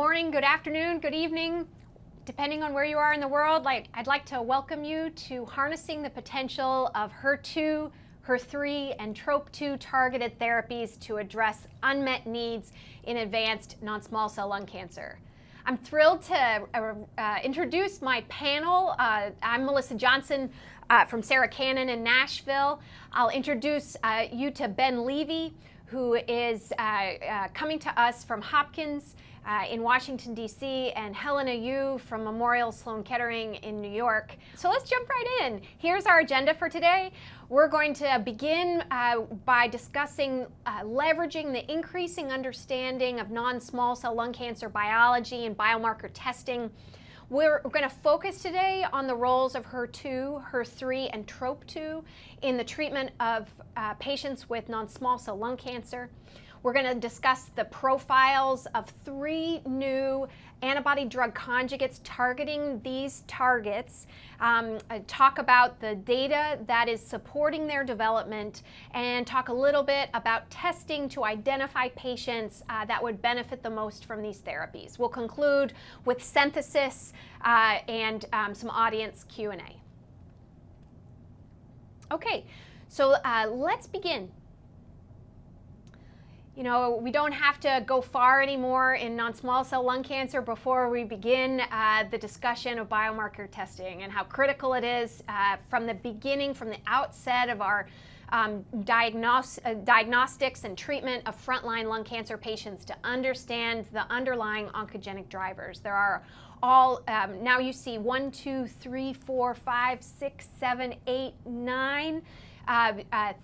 morning, good afternoon, good evening, depending on where you are in the world. I'd like to welcome you to harnessing the potential of HER2, HER3, and TROP2 targeted therapies to address unmet needs in advanced non-small cell lung cancer. I'm thrilled to introduce my panel. I'm Melissa Johnson from Sarah Cannon in Nashville. I'll introduce you to Ben Levy, who is coming to us from Hopkins in Washington, D.C., and Helena Yu from Memorial Sloan Kettering in New York. So let's jump right in. Here's our agenda for today. We're going to begin by discussing leveraging the increasing understanding of non-small cell lung cancer biology and biomarker testing. We're going to focus today on the roles of HER2, HER3, and TROP2 in the treatment of patients with non-small cell lung cancer. We're going to discuss the profiles of 3 new antibody drug conjugates targeting these targets, talk about the data that is supporting their development, and talk a little bit about testing to identify patients that would benefit the most from these therapies. We'll conclude with synthesis and some audience Q&A. Okay, so let's begin. You know, we don't have to go far anymore in non-small cell lung cancer before we begin the discussion of biomarker testing and how critical it is from the beginning, from the outset of our diagnostics and treatment of frontline lung cancer patients to understand the underlying oncogenic drivers. There are all, now you see 1, 2, 3, 4, 5, 6, 7, 8, 9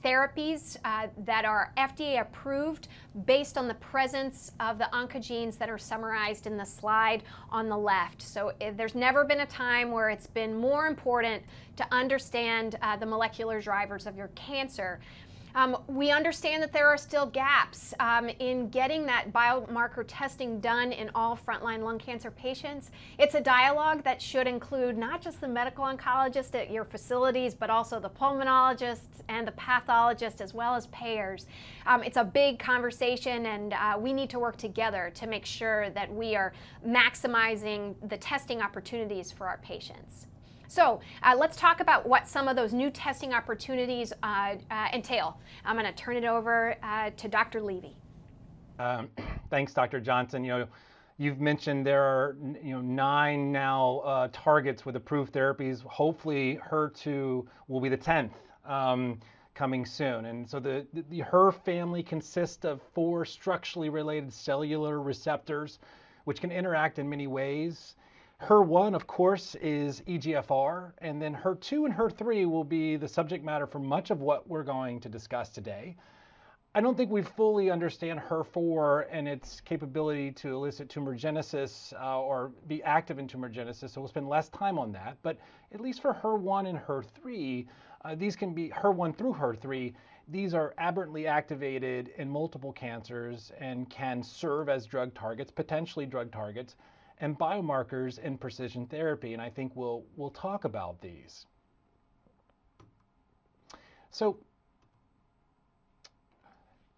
therapies that are FDA approved based on the presence of the oncogenes that are summarized in the slide on the left. So there's never been a time where it's been more important to understand the molecular drivers of your cancer. We understand that there are still gaps in getting that biomarker testing done in all frontline lung cancer patients. It's a dialogue that should include not just the medical oncologist at your facilities, but also the pulmonologists and the pathologists, as well as payers. It's a big conversation, and we need to work together to make sure that we are maximizing the testing opportunities for our patients. So let's talk about what some of those new testing opportunities entail. I'm going to turn it over to Dr. Levy. Thanks, Dr. Johnson. You've mentioned there are 9 now targets with approved therapies. Hopefully, HER2 will be the 10th coming soon. And so the HER family consists of 4 structurally related cellular receptors, which can interact in many ways. HER1, of course, is EGFR, and then HER2 and HER3 will be the subject matter for much of what we're going to discuss today. I don't think we fully understand HER4 and its capability to elicit tumorigenesis or be active in tumorigenesis, so we'll spend less time on that. But at least for HER1 and HER3, these can be HER1 through HER3. These are aberrantly activated in multiple cancers and can serve as drug targets, potentially drug targets, and biomarkers in precision therapy, and I think we'll talk about these. So,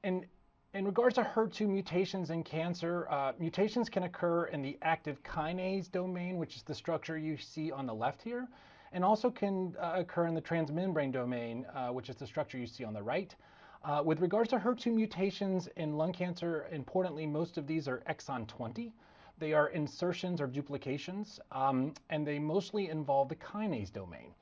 in regards to HER2 mutations in cancer, mutations can occur in the active kinase domain, which is the structure you see on the left here, and also can occur in the transmembrane domain, which is the structure you see on the right. With regards to HER2 mutations in lung cancer, importantly, most of these are exon 20. They are insertions or duplications, and they mostly involve the kinase domain.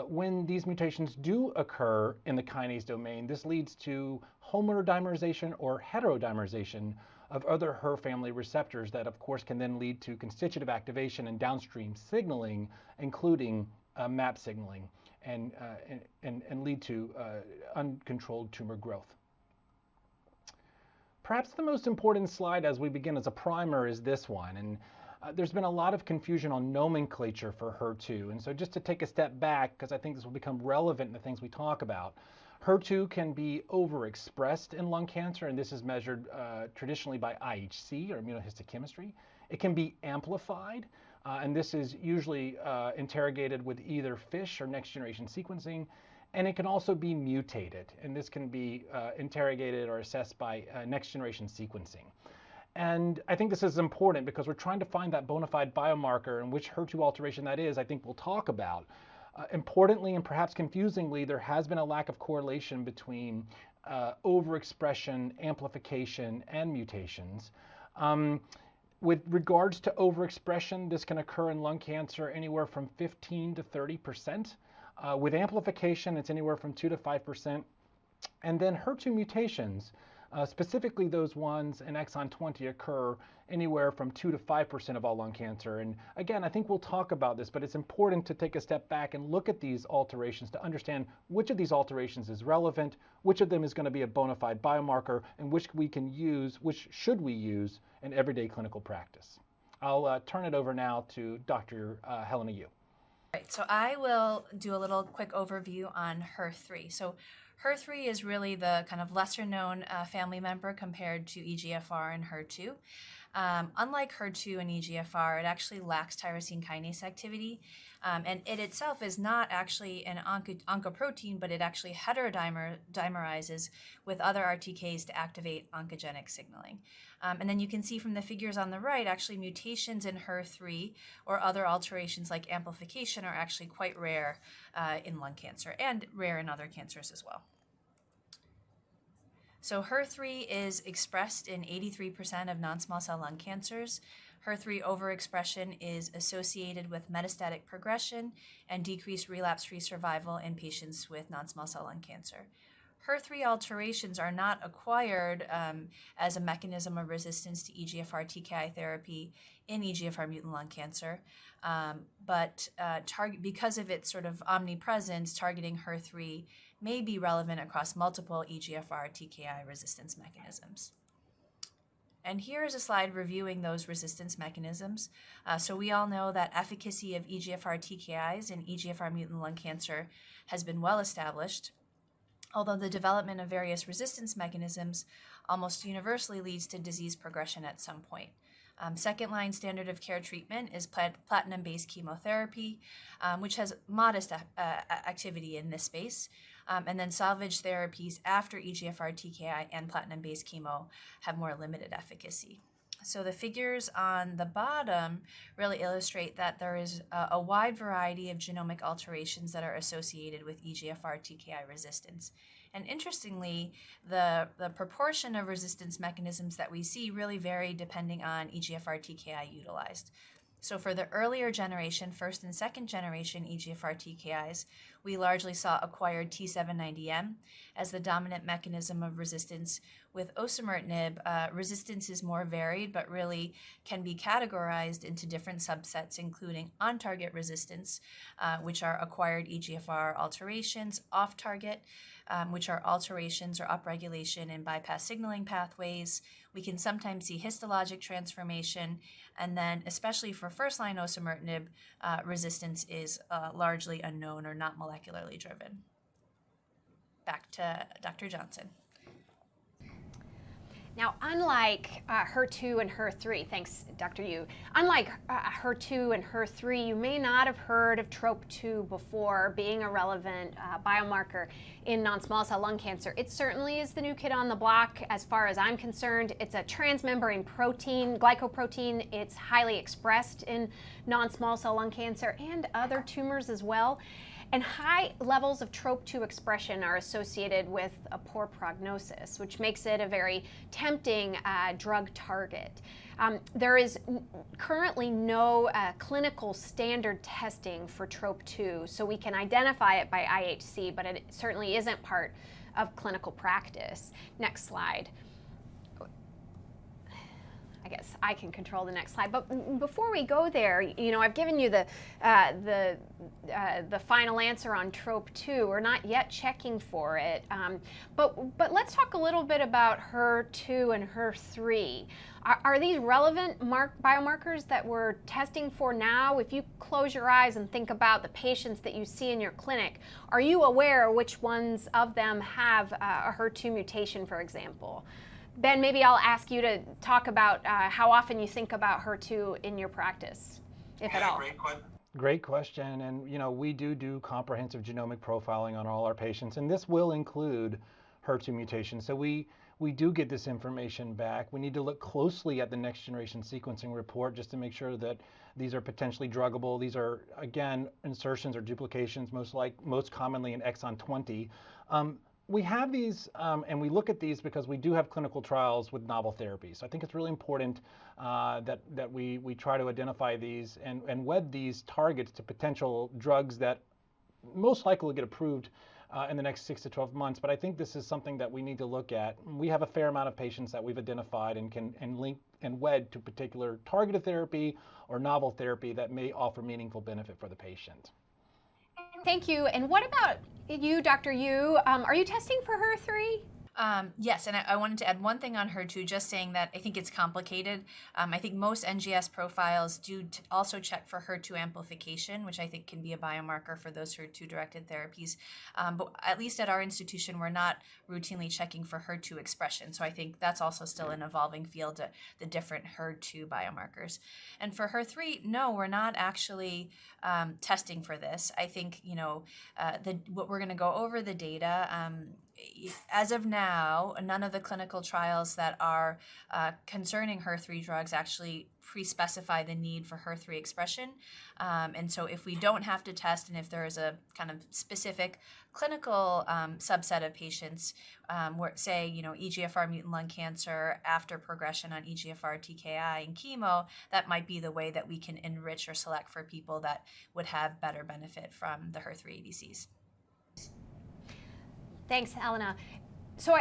When these mutations do occur in the kinase domain, this leads to homodimerization or heterodimerization of other HER family receptors that, of course, can then lead to constitutive activation and downstream signaling, including MAP signaling, and lead to uncontrolled tumor growth. Perhaps the most important slide as we begin as a primer is this one, and there's been a lot of confusion on nomenclature for HER2, and so just to take a step back, because I think this will become relevant in the things we talk about, HER2 can be overexpressed in lung cancer, and this is measured traditionally by IHC, or immunohistochemistry. It can be amplified, and this is usually interrogated with either FISH or next-generation sequencing, and it can also be mutated, and this can be interrogated or assessed by next-generation sequencing. And I think this is important because we're trying to find that bona fide biomarker, and which HER2 alteration that is, I think we'll talk about. Importantly, and perhaps confusingly, there has been a lack of correlation between overexpression, amplification, and mutations. With regards to overexpression, this can occur in lung cancer anywhere from 15 to 30%. With amplification, it's anywhere from 2 to 5%. And then HER2 mutations, specifically those ones in exon 20, occur anywhere from 2 to 5% of all lung cancer. And again, I think we'll talk about this, but it's important to take a step back and look at these alterations to understand which of these alterations is relevant, which of them is going to be a bona fide biomarker, and which we can use, which should we use in everyday clinical practice. I'll turn it over now to Dr. Helena Yu. Right, so I will do a little quick overview on HER3. So HER3 is really the kind of lesser known family member compared to EGFR and HER2. Unlike HER2 and EGFR, it actually lacks tyrosine kinase activity, and it itself is not actually an oncoprotein, but it actually heterodimerizes with other RTKs to activate oncogenic signaling. And then you can see from the figures on the right, actually mutations in HER3 or other alterations like amplification are actually quite rare in lung cancer and rare in other cancers as well. So HER3 is expressed in 83% of non-small cell lung cancers. HER3 overexpression is associated with metastatic progression and decreased relapse-free survival in patients with non-small cell lung cancer. HER3 alterations are not acquired as a mechanism of resistance to EGFR TKI therapy in EGFR mutant lung cancer, but because of its sort of omnipresence, targeting HER3 may be relevant across multiple EGFR TKI resistance mechanisms. And here is a slide reviewing those resistance mechanisms. So we all know that efficacy of EGFR TKIs in EGFR mutant lung cancer has been well established, although the development of various resistance mechanisms almost universally leads to disease progression at some point. Second-line standard of care treatment is platinum-based chemotherapy, which has modest activity in this space. And then salvage therapies after EGFR TKI and platinum-based chemo have more limited efficacy. So the figures on the bottom really illustrate that there is a wide variety of genomic alterations that are associated with EGFR TKI resistance. And interestingly, the proportion of resistance mechanisms that we see really vary depending on EGFR TKI utilized. So for the earlier generation, first and second generation EGFR TKIs, we largely saw acquired T790M as the dominant mechanism of resistance. With osimertinib, resistance is more varied, but really can be categorized into different subsets, including on-target resistance, which are acquired EGFR alterations, off-target, which are alterations or upregulation in bypass signaling pathways. We can sometimes see histologic transformation, and then especially for first-line osimertinib, resistance is largely unknown or not molecularly driven. Back to Dr. Johnson. Now, unlike HER2 and HER3, thanks, Dr. Yu, unlike HER2 and HER3, you may not have heard of TROP2 before being a relevant biomarker in non-small cell lung cancer. It certainly is the new kid on the block as far as I'm concerned. It's a transmembrane protein, glycoprotein. It's highly expressed in non-small cell lung cancer and other tumors as well. And high levels of TROP2 expression are associated with a poor prognosis, which makes it a very tempting drug target. There is currently no clinical standard testing for TROP2, so we can identify it by IHC, but it certainly isn't part of clinical practice. Next slide. I guess I can control the next slide. But before we go there, you know, I've given you the final answer on TROP2. We're not yet checking for it. But let's talk a little bit about HER2 and HER3. Are these relevant biomarkers that we're testing for now? If you close your eyes and think about the patients that you see in your clinic, are you aware which ones of them have a HER2 mutation, for example? Ben, maybe I'll ask you to talk about how often you think about HER2 in your practice, if at all. Great question. And, you know, we do comprehensive genomic profiling on all our patients, and this will include HER2 mutation. So we do get this information back. We need to look closely at the next generation sequencing report just to make sure that these are potentially druggable. These are, again, insertions or duplications, most commonly in exon 20. We have these, and we look at these because we do have clinical trials with novel therapies. So I think it's really important that we try to identify these and wed these targets to potential drugs that most likely will get approved in the next 6 to 12 months. But I think this is something that we need to look at. We have a fair amount of patients that we've identified and can link and wed to particular targeted therapy or novel therapy that may offer meaningful benefit for the patient. Thank you. And what about you, Dr. Yu? Are you testing for HER3? Yes, and I wanted to add one thing on HER2, just saying that I think it's complicated. I think most NGS profiles do also check for HER2 amplification, which I think can be a biomarker for those HER2-directed therapies. But at least at our institution, we're not routinely checking for HER2 expression. So I think that's also still an evolving field, the different HER2 biomarkers. And for HER3, no, we're not actually testing for this. I think, what we're going to go over the data. As of now, none of the clinical trials that are concerning HER3 drugs actually pre-specify the need for HER3 expression. And so if we don't have to test, and if there is a kind of specific clinical subset of patients, where, say, EGFR mutant lung cancer after progression on EGFR TKI and chemo, that might be the way that we can enrich or select for people that would have better benefit from the HER3 ADCs. Thanks, Helena. So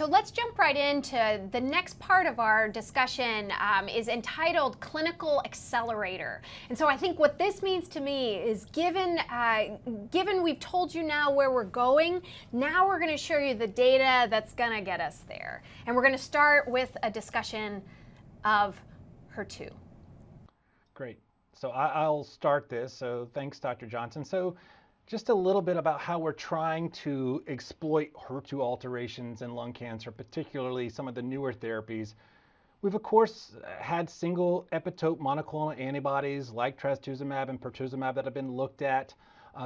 let's jump right into the next part of our discussion is entitled Clinical Accelerator. And so I think what this means to me is given we've told you now where we're going, now we're going to show you the data that's going to get us there. And we're going to start with a discussion of HER2. Great. So I'll start this. So thanks, Dr. Johnson. So just a little bit about how we're trying to exploit HER2 alterations in lung cancer, particularly some of the newer therapies. We've, of course, had single epitope monoclonal antibodies like trastuzumab and pertuzumab that have been looked at.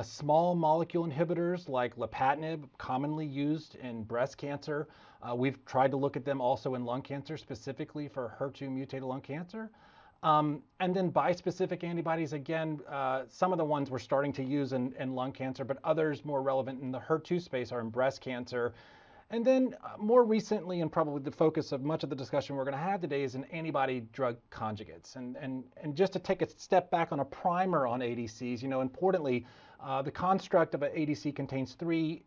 Small molecule inhibitors like lapatinib, commonly used in breast cancer. We've tried to look at them also in lung cancer, specifically for HER2 mutated lung cancer. And then bispecific antibodies, again, some of the ones we're starting to use in lung cancer, but others more relevant in the HER2 space are in breast cancer. And then more recently, and probably the focus of much of the discussion we're going to have today, is in antibody drug conjugates. And just to take a step back on a primer on ADCs, importantly, the construct of an ADC contains three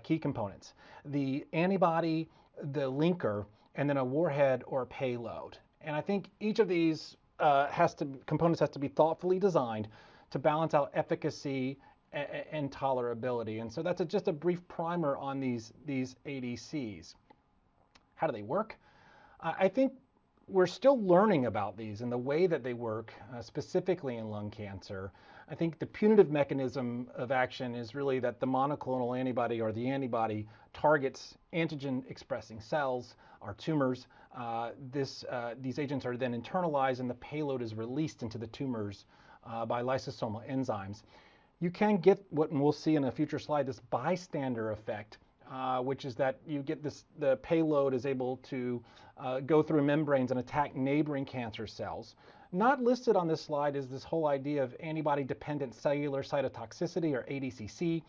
key components: the antibody, the linker, and then a warhead or a payload. And I think each of these components has to be thoughtfully designed to balance out efficacy and tolerability. And so that's just a brief primer on these ADCs. How do they work? I think we're still learning about these and the way that they work, specifically in lung cancer. I think the punitive mechanism of action is really that the monoclonal antibody or the antibody targets antigen-expressing cells or tumors. These agents are then internalized and the payload is released into the tumors by lysosomal enzymes. You can get what, and we'll see in a future slide, this bystander effect, which is that you get the payload is able to go through membranes and attack neighboring cancer cells. Not listed on this slide is this whole idea of antibody-dependent cellular cytotoxicity, or ADCC.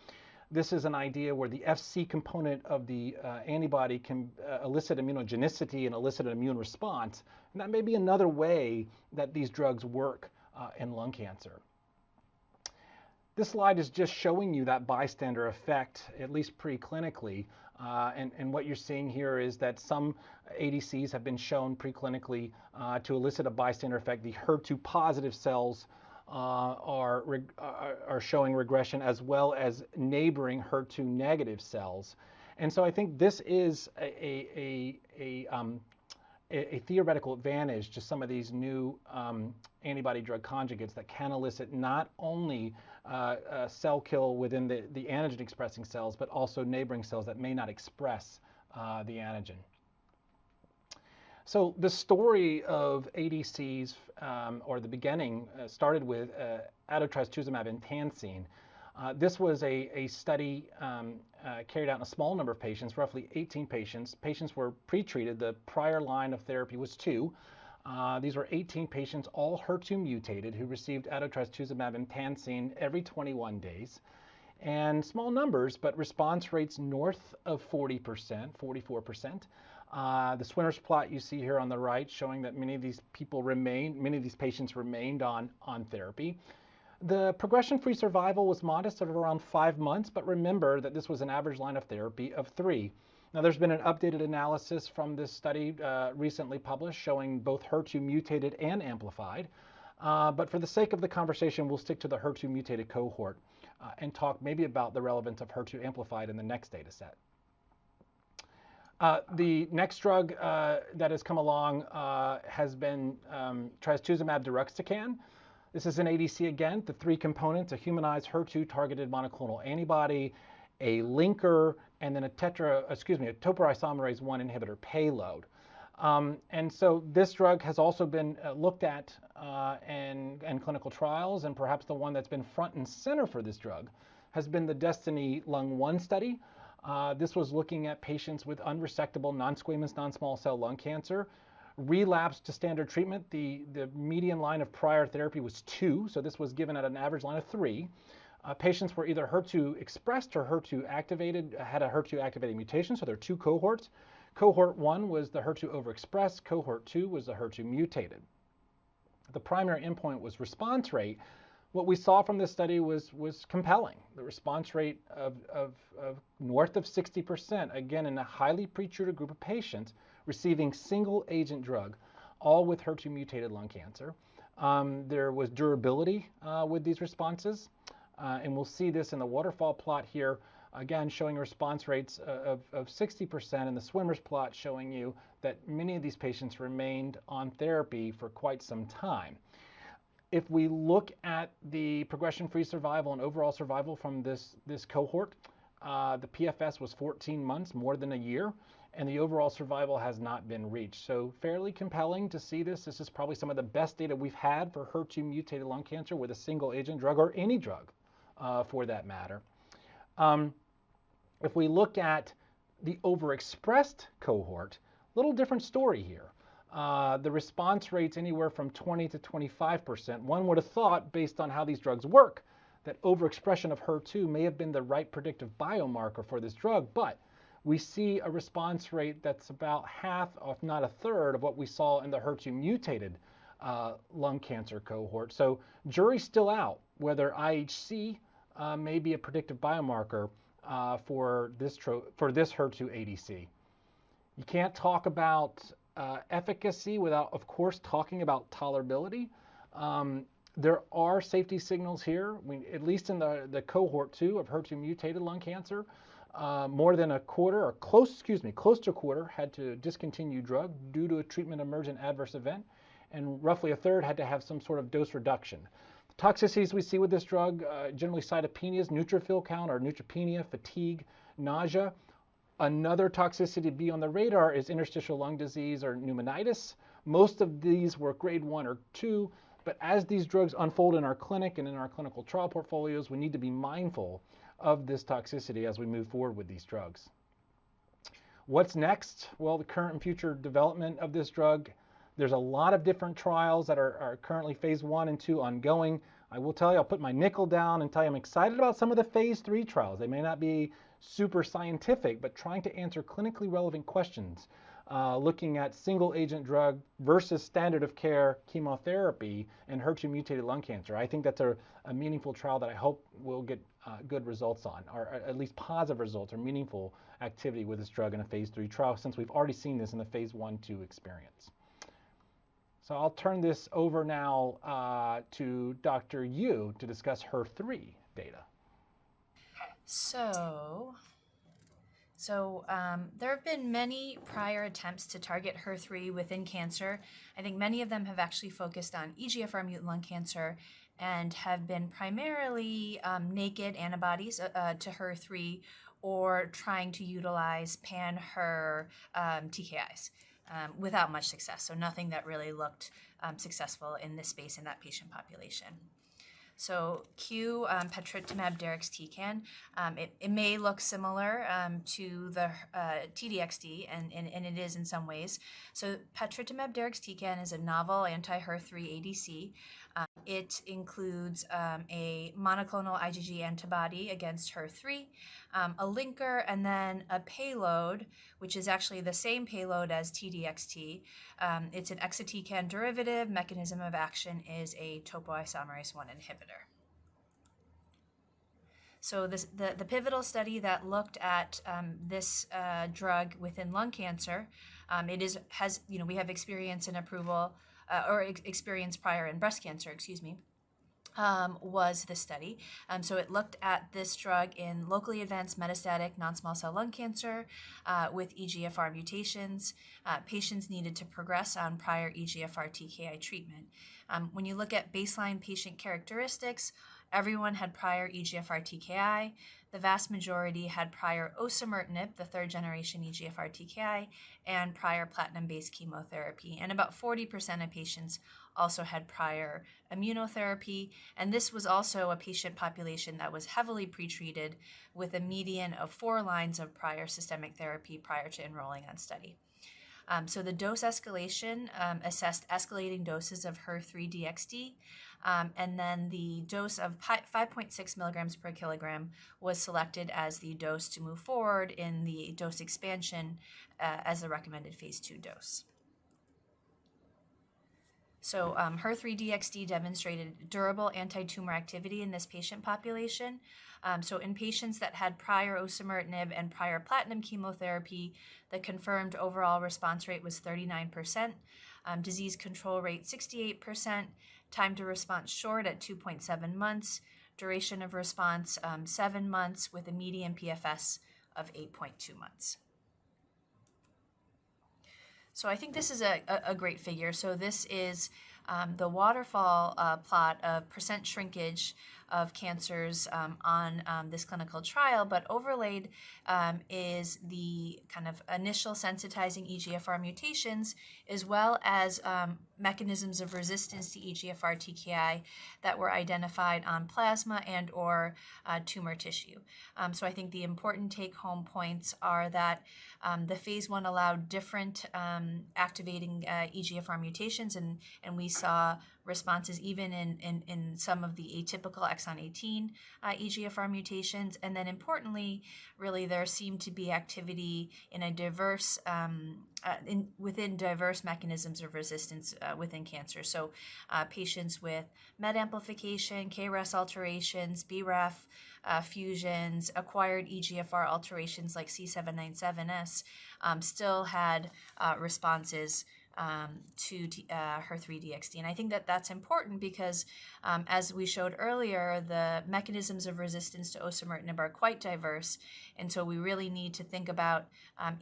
This is an idea where the Fc component of the antibody can elicit immunogenicity and elicit an immune response. And that may be another way that these drugs work in lung cancer. This slide is just showing you that bystander effect, at least preclinically. And what you're seeing here is that some ADCs have been shown preclinically to elicit a bystander effect. The HER2 positive cells are showing regression, as well as neighboring HER2 negative cells. And so I think this is a theoretical advantage to some of these new antibody drug conjugates that can elicit not only cell kill within the antigen expressing cells, but also neighboring cells that may not express the antigen. So the story of ADCs, or the beginning, started with adatrastuzumab and tansine. This was a study carried out in a small number of patients, roughly 18 patients. Patients were pre-treated. The prior line of therapy was 2. These were 18 patients, all HER2 mutated, who received trastuzumab and emtansine every 21 days. And small numbers, but response rates north of 40%, 44%. The swimmer's plot you see here on the right showing that many of these patients remained on therapy. The progression-free survival was modest at around 5 months, but remember that this was an average line of therapy of 3. Now, there's been an updated analysis from this study recently published showing both HER2 mutated and amplified. But for the sake of the conversation, we'll stick to the HER2 mutated cohort and talk maybe about the relevance of HER2 amplified in the next data set. The next drug that has come along has been trastuzumab deruxtecan. This is an ADC again, the 3 components: a humanized HER2 targeted monoclonal antibody, a linker, and then a topoisomerase 1 inhibitor payload. And so this drug has also been looked at in clinical trials, and perhaps the one that's been front and center for this drug has been the DESTINY-Lung1 study. This was looking at patients with unresectable non-squamous non-small cell lung cancer, relapsed to standard treatment. The median line of prior therapy was 2, so this was given at an average line of 3. Patients were either HER2 expressed or HER2 activated, had a HER2 activating mutation, so there are 2 cohorts. Cohort 1 was the HER2 overexpressed, cohort 2 was the HER2 mutated. The primary endpoint was response rate. What we saw from this study was compelling. The response rate of north of 60%, again in a highly pretreated group of patients receiving single agent drug, all with HER2 mutated lung cancer. There was durability with these responses, and we'll see this in the waterfall plot here, again showing response rates of 60%, and the swimmer's plot showing you that many of these patients remained on therapy for quite some time. If we look at the progression-free survival and overall survival from this cohort, the PFS was 14 months, more than a year, and the overall survival has not been reached. So fairly compelling to see this. This is probably some of the best data we've had for HER2 mutated lung cancer with a single agent drug, or any drug for that matter. If we look at the overexpressed cohort, little different story here. The response rates anywhere from 20 to 25%. One would have thought, based on how these drugs work, that overexpression of HER2 may have been the right predictive biomarker for this drug, but we see a response rate that's about half, if not a third, of what we saw in the HER2 mutated lung cancer cohort. So jury's still out whether IHC may be a predictive biomarker for this HER2 ADC. You can't talk about efficacy without, of course, talking about tolerability. There are safety signals here, at least in the cohort 2 of HER2 mutated lung cancer. More than a quarter, or close to a quarter, had to discontinue drug due to a treatment emergent adverse event, and roughly a third had to have some sort of dose reduction. The toxicities we see with this drug, generally cytopenias, neutrophil count, or neutropenia, fatigue, nausea. Another toxicity to be on the radar is interstitial lung disease or pneumonitis. Most of these were grade 1 or 2, but as these drugs unfold in our clinic and in our clinical trial portfolios, we need to be mindful of this toxicity as we move forward with these drugs. What's next? Well, the current and future development of this drug. There's a lot of different trials that are currently phase 1 and 2 ongoing. I will tell you, I'll put my nickel down and tell you I'm excited about some of the phase 3 trials. They may not be super scientific, but trying to answer clinically relevant questions, looking at single agent drug versus standard of care chemotherapy in HER2 mutated lung cancer. I think that's a meaningful trial that I hope will get good results on, or at least positive results or meaningful activity with this drug in a phase 3 trial, since we've already seen this in the phase 1-2 experience. So I'll turn this over now to Dr. Yu to discuss HER3 data. So there have been many prior attempts to target HER3 within cancer. I think many of them have actually focused on EGFR mutant lung cancer and have been primarily naked antibodies to HER3, or trying to utilize pan-HER TKIs without much success. So nothing that really looked successful in this space in that patient population. So patritumab deruxtecan, it may look similar to the T-DXd, and it is in some ways. So patritumab deruxtecan is a novel anti-HER3 ADC. It includes a monoclonal IgG antibody against HER3, a linker, and then a payload, which is actually the same payload as T-DXd. It's an exatecan derivative. Mechanism of action is a topoisomerase 1 inhibitor. So the pivotal study that looked at this drug within lung cancer, we have experience in approval experience prior in breast cancer, was the study. So it looked at this drug in locally advanced metastatic non-small cell lung cancer with EGFR mutations. Patients needed to progress on prior EGFR TKI treatment. When you look at baseline patient characteristics, everyone had prior EGFR TKI. The vast majority had prior osimertinib, the third generation EGFR TKI, and prior platinum-based chemotherapy. And about 40% of patients also had prior immunotherapy. And this was also a patient population that was heavily pretreated with a median of 4 lines of prior systemic therapy prior to enrolling on study. So the dose escalation assessed escalating doses of HER3-DXd, and then the dose of 5.6 milligrams per kilogram was selected as the dose to move forward in the dose expansion as the recommended phase 2 dose. So HER3-DXd demonstrated durable anti-tumor activity in this patient population. So in patients that had prior osimertinib and prior platinum chemotherapy, the confirmed overall response rate was 39%, disease control rate 68%, time to response short at 2.7 months, duration of response 7 months with a median PFS of 8.2 months. So I think this is a great figure. So this is the waterfall plot of percent shrinkage of cancers on this clinical trial, but overlaid is the kind of initial sensitizing EGFR mutations, as well as mechanisms of resistance to EGFR TKI that were identified on plasma and or tumor tissue. So I think the important take-home points are that the phase 1 allowed different activating EGFR mutations, and we saw responses even in some of the atypical exon 18 EGFR mutations. And then importantly, really there seemed to be activity in a diverse, within diverse mechanisms of resistance within cancer. So patients with MET amplification, KRAS alterations, BRAF fusions, acquired EGFR alterations like C797S still had responses to HER3-DXd. And I think that that's important because, as we showed earlier, the mechanisms of resistance to osimertinib are quite diverse. And so we really need to think about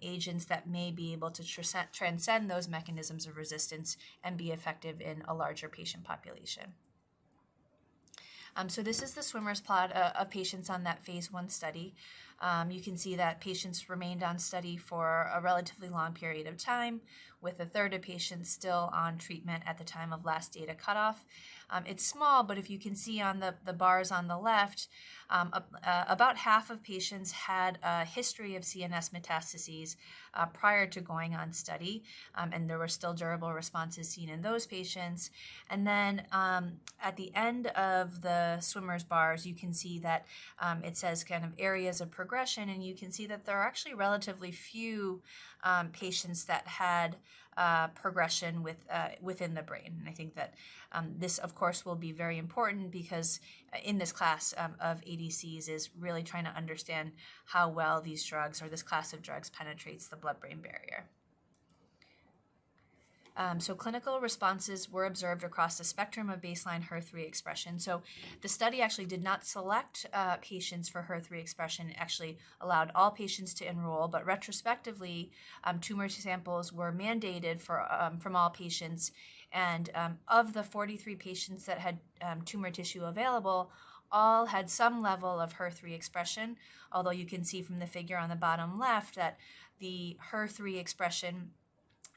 agents that may be able to transcend those mechanisms of resistance and be effective in a larger patient population. So this is the swimmer's plot of patients on that phase 1 study. You can see that patients remained on study for a relatively long period of time, with a third of patients still on treatment at the time of last data cutoff. It's small, but if you can see on the bars on the left, about half of patients had a history of CNS metastases prior to going on study, and there were still durable responses seen in those patients. And then at the end of the swimmer's bars, you can see that it says kind of areas of progression, and you can see that there are actually relatively few patients that had progression within the brain. And I think that this, of course, will be very important because in this class of ADCs is really trying to understand how well these drugs or this class of drugs penetrates the blood-brain barrier. So clinical responses were observed across the spectrum of baseline HER3 expression. So the study actually did not select patients for HER3 expression. It actually allowed all patients to enroll, but retrospectively, tumor samples were mandated from all patients. And of the 43 patients that had tumor tissue available, all had some level of HER3 expression, although you can see from the figure on the bottom left that the HER3 expression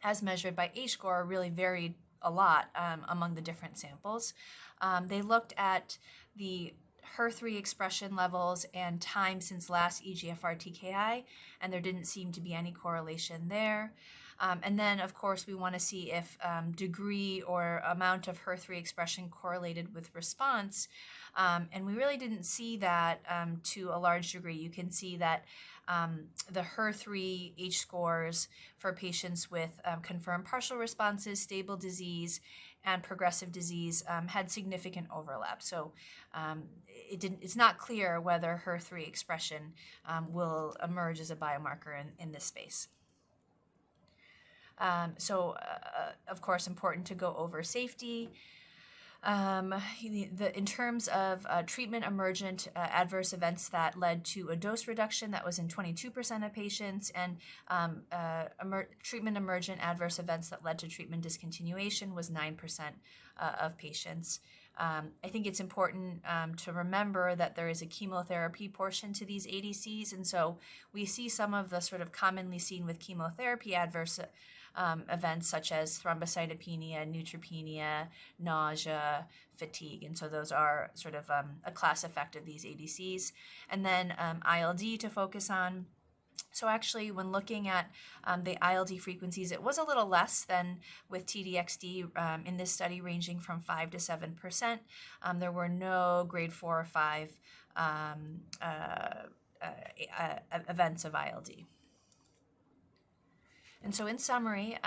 as measured by H-score really varied a lot among the different samples. They looked at the HER3 expression levels and time since last EGFR TKI, and there didn't seem to be any correlation there. And then, of course, we want to see if degree or amount of HER3 expression correlated with response. And we really didn't see that to a large degree. You can see that the HER3 H-scores for patients with confirmed partial responses, stable disease, and progressive disease had significant overlap. So it's not clear whether HER3 expression will emerge as a biomarker in this space. Of course, important to go over safety. In terms of treatment emergent adverse events that led to a dose reduction, that was in 22% of patients, and treatment emergent adverse events that led to treatment discontinuation was 9% of patients. I think it's important to remember that there is a chemotherapy portion to these ADCs, and so we see some of the sort of commonly seen with chemotherapy adverse events such as thrombocytopenia, neutropenia, nausea, fatigue, and so those are sort of a class effect of these ADCs. And then ILD to focus on. So actually, when looking at the ILD frequencies, it was a little less than with T-DXd in this study, ranging from 5 to 7%. There were no grade 4 or 5 events of ILD. And so in summary,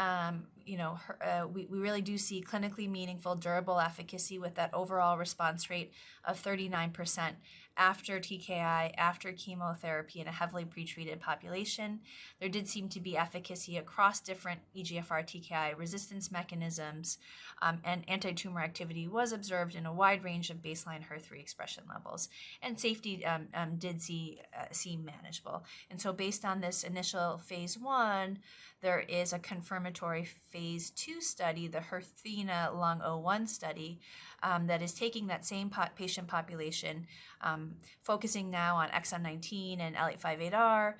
we really do see clinically meaningful, durable efficacy with that overall response rate of 39% after TKI, after chemotherapy in a heavily pretreated population. There did seem to be efficacy across different EGFR TKI resistance mechanisms, and anti-tumor activity was observed in a wide range of baseline HER3 expression levels. And safety did seem manageable. And so based on this initial phase 1, there is a confirmatory phase 2 study, the HERTHENA Lung 01 study, that is taking that same patient population, focusing now on exon 19 and L858R,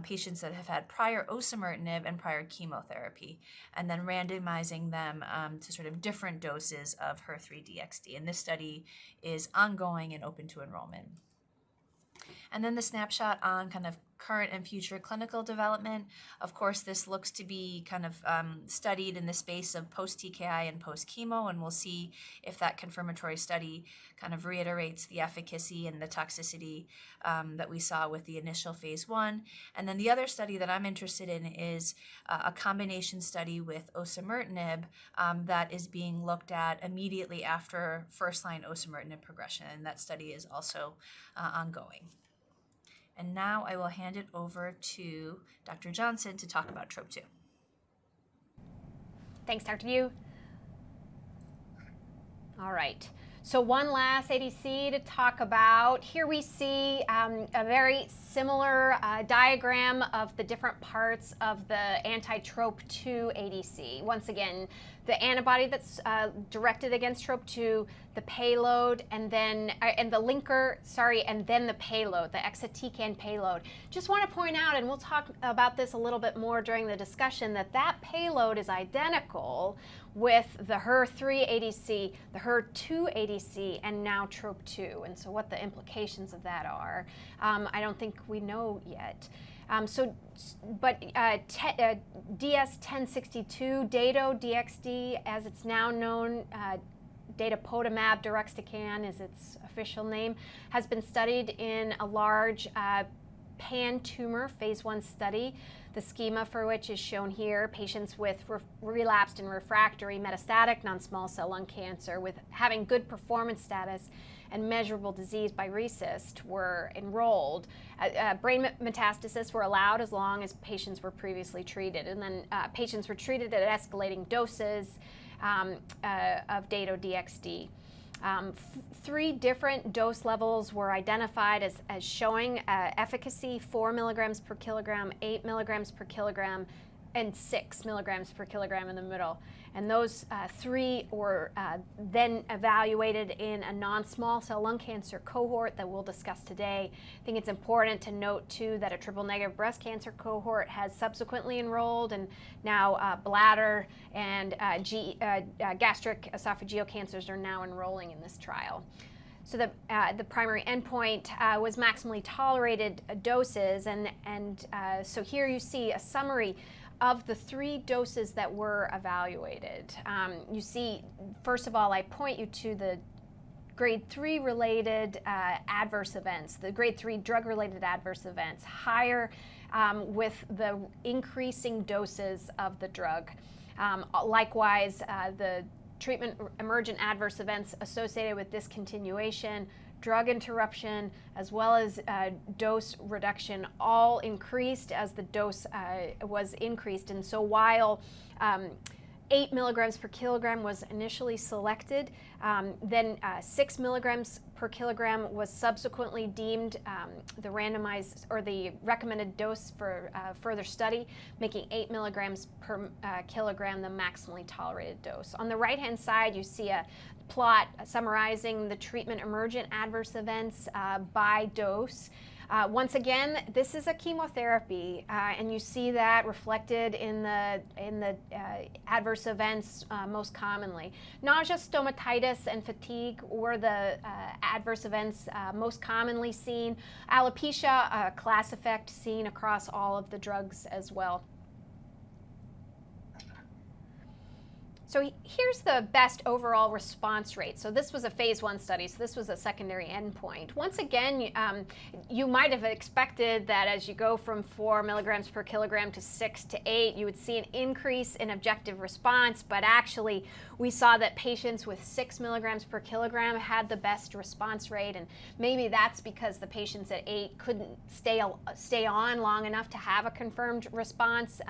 patients that have had prior osimertinib and prior chemotherapy, and then randomizing them to sort of different doses of HER3-DXd. And this study is ongoing and open to enrollment. And then the snapshot on kind of current and future clinical development. Of course, this looks to be kind of studied in the space of post-TKI and post-chemo, and we'll see if that confirmatory study kind of reiterates the efficacy and the toxicity that we saw with the initial phase 1. And then the other study that I'm interested in is a combination study with osimertinib that is being looked at immediately after first-line osimertinib progression, and that study is also ongoing. And now I will hand it over to Dr. Johnson to talk about TROP2. Thanks, Dr. Yu. All right. So one last ADC to talk about. Here we see a very similar diagram of the different parts of the anti-TROP2 ADC. Once again, the antibody that's directed against TROP2, the payload, and then and the linker, and then the payload, the exatecan payload. Just want to point out, and we'll talk about this a little bit more during the discussion, that that payload is identical with the HER3 ADC, the HER2 ADC, and now TROP2. And so what the implications of that are, I don't think we know yet. DS-1062, dato-DXd, as it's now known, datopotamab deruxtecan is its official name, has been studied in a large pan-tumor phase 1 study, the schema for which is shown here. Patients with relapsed and refractory metastatic non-small cell lung cancer with having good performance status and measurable disease by RECIST were enrolled. Brain metastasis were allowed as long as patients were previously treated, and then patients were treated at escalating doses of dato-DXd. 3 different dose levels were identified as showing efficacy: 4 milligrams per kilogram, 8 milligrams per kilogram, and 6 milligrams per kilogram in the middle. And those three were then evaluated in a non-small cell lung cancer cohort that we'll discuss today. I think it's important to note, too, that a triple-negative breast cancer cohort has subsequently enrolled, and now bladder and gastric esophageal cancers are now enrolling in this trial. So the primary endpoint was maximally tolerated doses, and so here you see a summary of the 3 doses that were evaluated. You see, first of all, I point you to the grade 3 related adverse events, the grade 3 drug-related adverse events, higher with the increasing doses of the drug. Likewise, the treatment emergent adverse events associated with discontinuation, drug interruption, as well as dose reduction, all increased as the dose was increased. And so while 8 milligrams per kilogram was initially selected, then 6 milligrams per kilogram was subsequently deemed the randomized or the recommended dose for further study, making 8 milligrams per kilogram the maximally tolerated dose. On the right-hand side, you see a plot summarizing the treatment emergent adverse events by dose. Once again, this is a chemotherapy, and you see that reflected in the adverse events most commonly. Nausea, stomatitis, and fatigue were the adverse events most commonly seen. Alopecia, a class effect seen across all of the drugs as well. So here's the best overall response rate. So this was a phase 1 study, so this was a secondary endpoint. Once again, you might have expected that as you go from 4 milligrams per kilogram to 6 to 8, you would see an increase in objective response, but actually we saw that patients with 6 milligrams per kilogram had the best response rate, and maybe that's because the patients at 8 couldn't stay on long enough to have a confirmed response.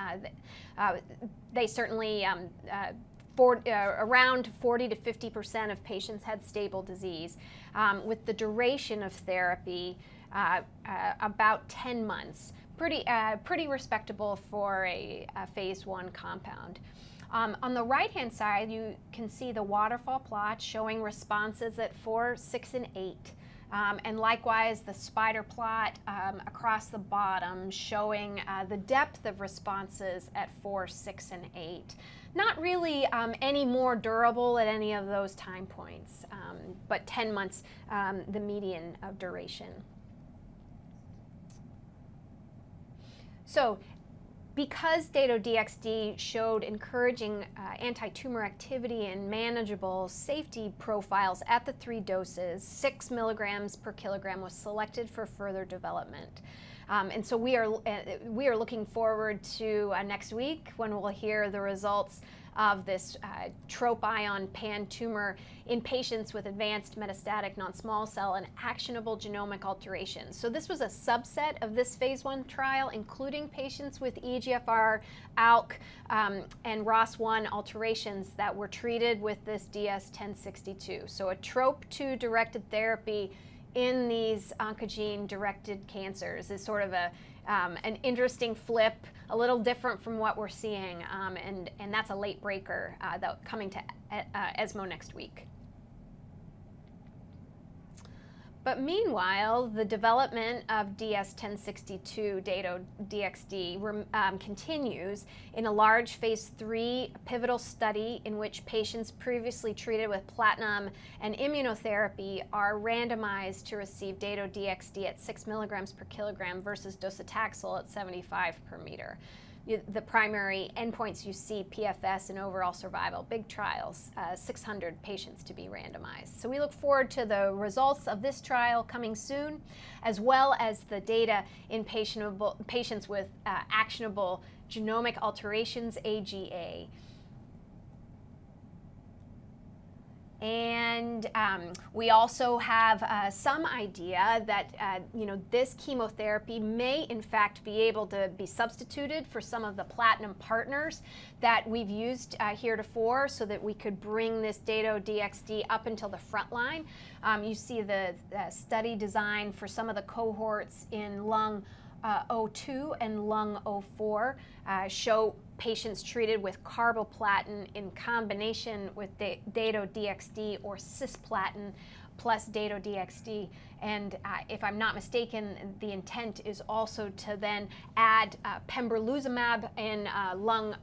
They certainly around 40 to 50% of patients had stable disease, with the duration of therapy about 10 months. Pretty respectable for a phase 1 compound. On the right-hand side, you can see the waterfall plot showing responses at 4, 6, and 8. And likewise, the spider plot across the bottom showing the depth of responses at 4, 6, and 8. Not really any more durable at any of those time points, but 10 months, the median of duration. So, because dato-DXd showed encouraging anti-tumor activity and manageable safety profiles at the 3 doses, 6 milligrams per kilogram was selected for further development. And so we are looking forward to next week when we'll hear the results of this TROP ion pan-tumor in patients with advanced metastatic non-small cell and actionable genomic alterations. So this was a subset of this phase 1 trial, including patients with EGFR, ALK, and ROS1 alterations that were treated with this DS-1062. So a TROP2 directed therapy in these oncogene-directed cancers is sort of an interesting flip, a little different from what we're seeing, and that's a late breaker coming to ESMO next week. But meanwhile, the development of DS-1062 dato-DXd continues in a large phase 3 pivotal study in which patients previously treated with platinum and immunotherapy are randomized to receive dato-DXd at 6 milligrams per kilogram versus docetaxel at 75 per meter. The primary endpoints you see, PFS and overall survival, big trials, 600 patients to be randomized. So we look forward to the results of this trial coming soon, as well as the data in patients with actionable genomic alterations, AGA. And we also have some idea that this chemotherapy may in fact be able to be substituted for some of the platinum partners that we've used heretofore, so that we could bring this dato-DXd up until the front line. You see the study design for some of the cohorts in lung TROP2 and lung 04 show patients treated with carboplatin in combination with dato-DXd or cisplatin plus dato-DXd. And if I'm not mistaken, the intent is also to then add pembrolizumab in lung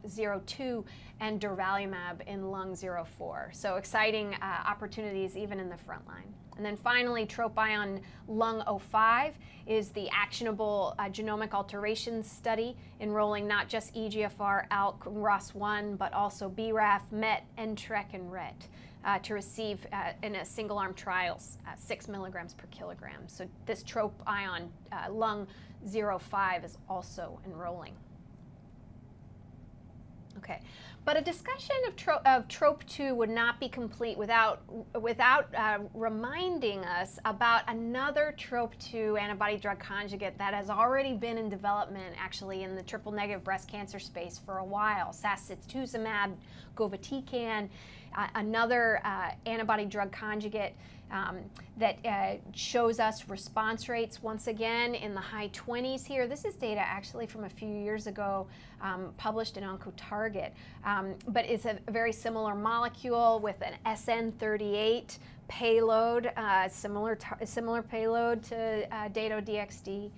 02 and durvalumab in lung 04. So exciting opportunities even in the front line. And then finally, TROP-ion lung 05 is the actionable genomic alterations study enrolling not just EGFR, ALK, ROS1, but also BRAF, MET, NTRK, and RET to receive in a single-arm trial 6 milligrams per kilogram. So this TROP-ion lung 05 is also enrolling. Okay, but a discussion of TROP2 would not be complete without reminding us about another TROP2 antibody drug conjugate that has already been in development actually in the triple-negative breast cancer space for a while, sacituzumab govitecan, another antibody drug conjugate that shows us response rates once again in the high 20s here. This is data actually from a few years ago published in Oncology, but it's a very similar molecule with an SN38 payload, similar payload to dato-DXd.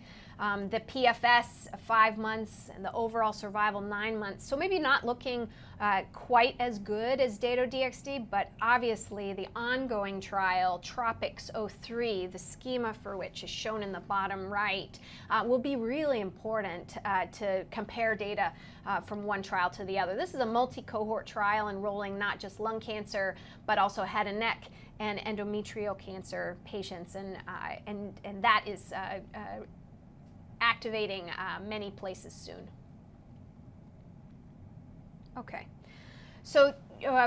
The PFS 5 months and the overall survival 9 months. So maybe not looking quite as good as dato-DXd, but obviously the ongoing trial, TROPiCS-03, the schema for which is shown in the bottom right, will be really important to compare data from one trial to the other. This is a multi-cohort trial enrolling not just lung cancer, but also head and neck and endometrial cancer patients, and that is activating many places soon. Okay, so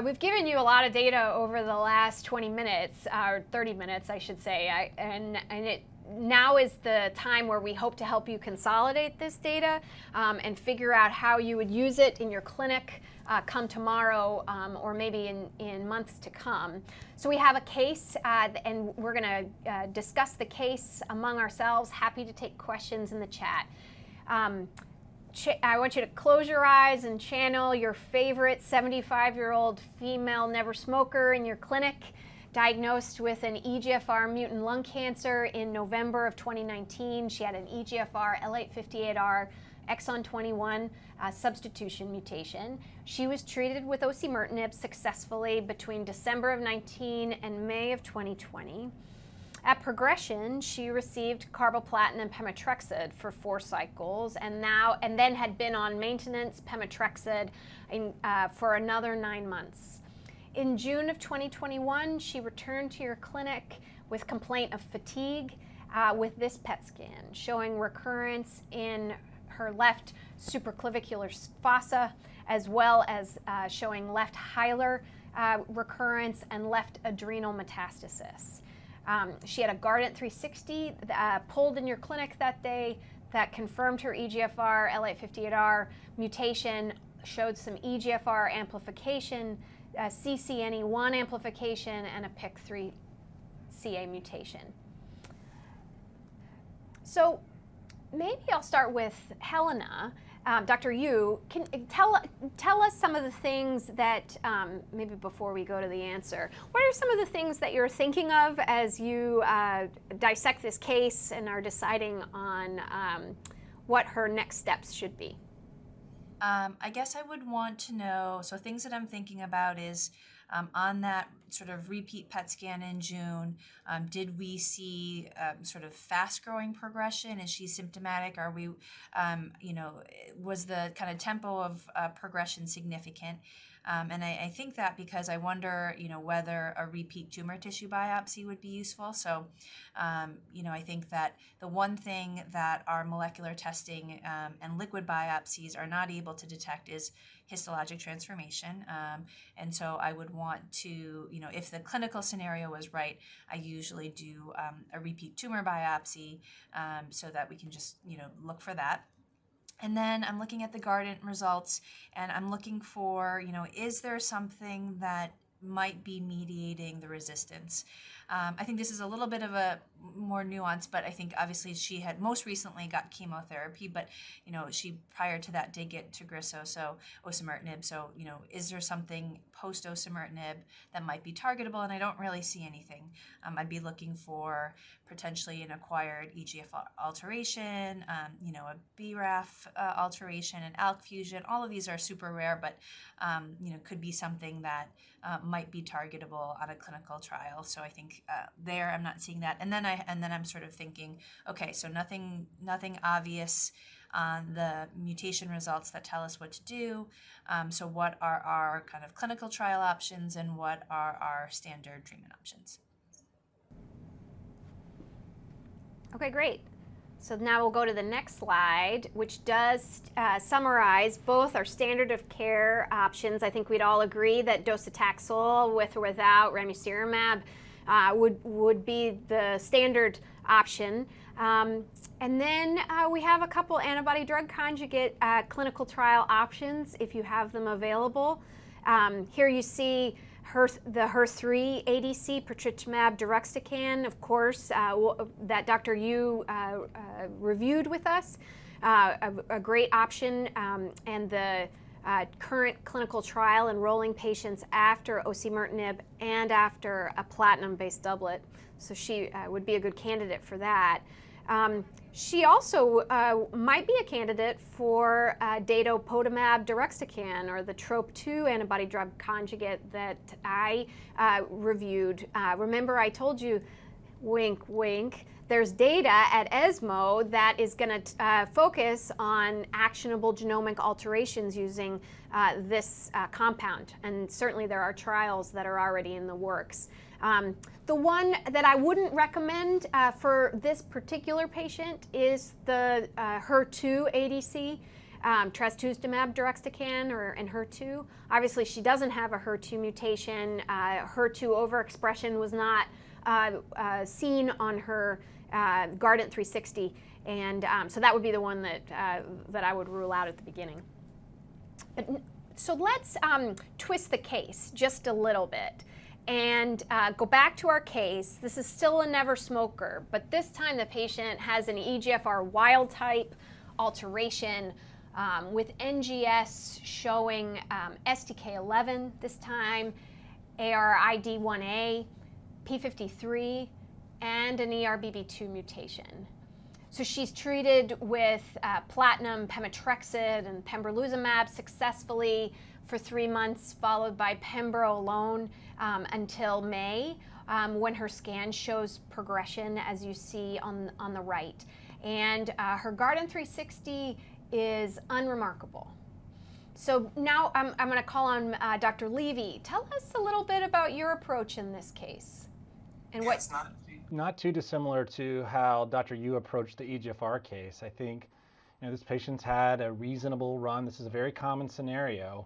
we've given you a lot of data over the last 20 minutes, or 30 minutes, I should say, and now is the time where we hope to help you consolidate this data and figure out how you would use it in your clinic come tomorrow or maybe in months to come. So we have a case and we're going to discuss the case among ourselves. Happy to take questions in the chat. I want you to close your eyes and channel your favorite 75-year-old female never smoker in your clinic, diagnosed with an EGFR mutant lung cancer in November of 2019. She had an EGFR L858R exon 21 substitution mutation. She was treated with osimertinib successfully between December of 19 and May of 2020. At progression, she received carboplatin and pemetrexed for 4 cycles, and then had been on maintenance pemetrexed for another 9 months. In June of 2021, she returned to your clinic with complaint of fatigue with this PET scan showing recurrence in her left supraclavicular fossa, as well as showing left hilar recurrence and left adrenal metastasis. She had a Guardant 360 pulled in your clinic that day that confirmed her EGFR L858R mutation, showed some EGFR amplification, CCNE1 amplification, and a PIK3CA mutation. So maybe I'll start with Helena. Dr. Yu, can tell us some of the things that, maybe before we go to the answer, what are some of the things that you're thinking of as you dissect this case and are deciding on what her next steps should be? I guess I would want to know, so things that I'm thinking about is on that sort of repeat PET scan in June, did we see sort of fast growing progression? Is she symptomatic? Are we, was the kind of tempo of progression significant? And I think that because I wonder, whether a repeat tumor tissue biopsy would be useful. So, I think that the one thing that our molecular testing and liquid biopsies are not able to detect is histologic transformation. And so I would want to, if the clinical scenario was right, I usually do a repeat tumor biopsy so that we can just, look for that. And then I'm looking at the Guardant results, and I'm looking for, is there something that might be mediating the resistance? I think this is a little bit of a more nuance, but I think obviously she had most recently got chemotherapy, but she prior to that did get Tagrisso, so osimertinib. So is there something post osimertinib that might be targetable? And I don't really see anything. I'd be looking for potentially an acquired EGFR alteration, a BRAF alteration, an ALK fusion. All of these are super rare, but could be something that might be targetable on a clinical trial. So I think there I'm not seeing that. And then I'm sort of thinking, okay, so nothing obvious on the mutation results that tell us what to do. So what are our kind of clinical trial options, and what are our standard treatment options? Okay, great. So now we'll go to the next slide, which does summarize both our standard of care options. I think we'd all agree that docetaxel with or without ramucirumab would be the standard option. And then we have a couple antibody drug conjugate clinical trial options if you have them available. Here you see the HER3 ADC, patritumab deruxtecan, of course, that Dr. Yu reviewed with us, a great option, and the current clinical trial enrolling patients after osimertinib and after a platinum-based doublet. So she would be a good candidate for that. She also might be a candidate for dato-potamab deruxtecan, or the TROP2 antibody drug conjugate that I reviewed. Remember, I told you, wink, wink, there's data at ESMO that is going to focus on actionable genomic alterations using this compound. And certainly there are trials that are already in the works. The one that I wouldn't recommend for this particular patient is the HER2 ADC, trastuzumab deruxtecan, or HER2. Obviously, she doesn't have a HER2 mutation. HER2 overexpression was not seen on her Guardant 360, and so that would be the one that I would rule out at the beginning. But, so let's twist the case just a little bit and go back to our case. This is still a never smoker, but this time the patient has an EGFR wild type alteration with NGS showing STK11 this time, ARID1A, P53, and an ERBB2 mutation. So she's treated with platinum, pemetrexed, and pembrolizumab successfully for 3 months, followed by pembro alone until May, when her scan shows progression, as you see on the right. And her Guardant 360 is unremarkable. So now I'm going to call on Dr. Levy. Tell us a little bit about your approach in this case. And what? It's not too dissimilar to how Dr. Yu approached the EGFR case. I think this patient's had a reasonable run. This is a very common scenario.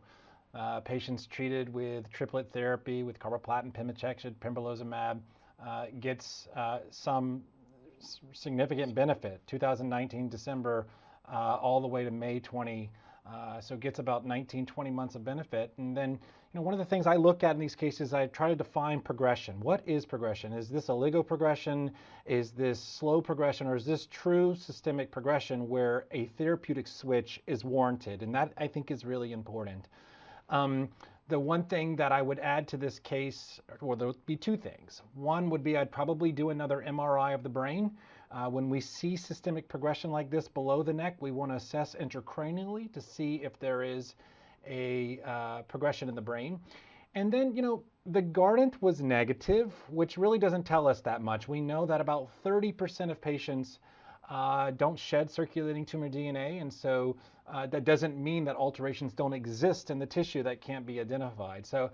Patients treated with triplet therapy with carboplatin, pemetrexed, pembrolizumab gets some significant benefit. 2019 December all the way to May 20. So gets about 19, 20 months of benefit. And then, one of the things I look at in these cases, I try to define progression. What is progression? Is this oligoprogression? Is this slow progression? Or is this true systemic progression where a therapeutic switch is warranted? And that, I think, is really important. The one thing that I would add to this case, or there would be two things. One would be I'd probably do another MRI of the brain. When we see systemic progression like this below the neck, we want to assess intracranially to see if there is a progression in the brain. And then, the Guardant was negative, which really doesn't tell us that much. We know that about 30% of patients don't shed circulating tumor DNA, and so that doesn't mean that alterations don't exist in the tissue that can't be identified. So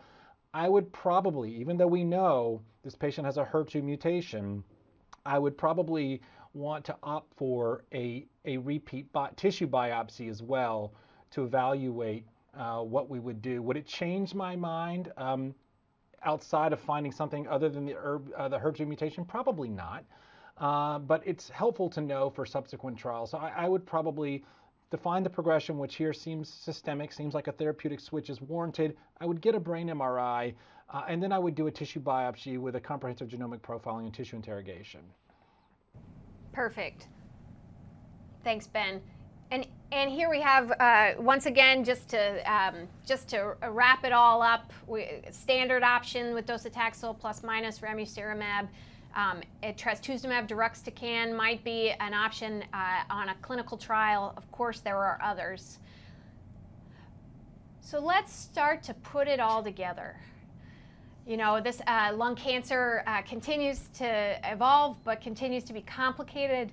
I would probably, even though we know this patient has a HER2 mutation, I would probably want to opt for a repeat tissue biopsy as well to evaluate what we would do. Would it change my mind outside of finding something other than the HER2 mutation? Probably not. But it's helpful to know for subsequent trials. So I would probably define the progression, which here seems systemic, seems like a therapeutic switch is warranted, I would get a brain MRI, and then I would do a tissue biopsy with a comprehensive genomic profiling and tissue interrogation. Perfect. Thanks, Ben. And here we have, once again, just to wrap it all up, standard option with docetaxel plus minus ramucirumab. Trastuzumab deruxtecan might be an option on a clinical trial. Of course, there are others. So let's start to put it all together. You know, this lung cancer continues to evolve, but continues to be complicated.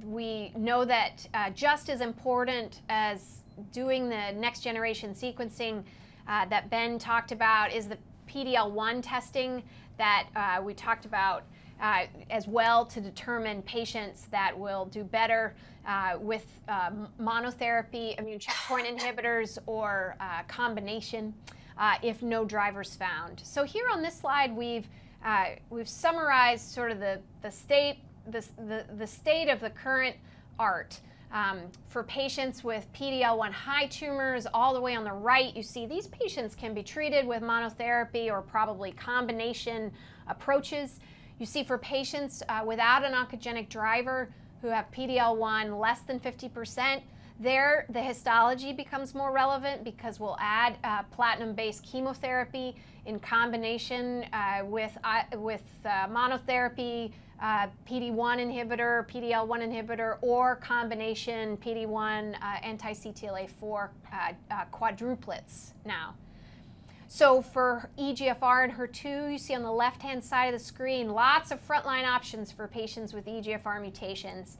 We know that just as important as doing the next generation sequencing that Ben talked about is the PD-L1 testing that we talked about as well, to determine patients that will do better with monotherapy, immune checkpoint inhibitors, or combination if no drivers found. So here on this slide, we've summarized sort of the state of the current art. For patients with PD-L1 high tumors, all the way on the right, you see these patients can be treated with monotherapy or probably combination approaches. You see for patients without an oncogenic driver who have PD-L1 less than 50%, there the histology becomes more relevant, because we'll add platinum-based chemotherapy in combination with monotherapy, PD-1 inhibitor, PD-L1 inhibitor, or combination PD-1 anti-CTLA-4 quadruplets now. So for EGFR and HER2, you see on the left-hand side of the screen, lots of frontline options for patients with EGFR mutations.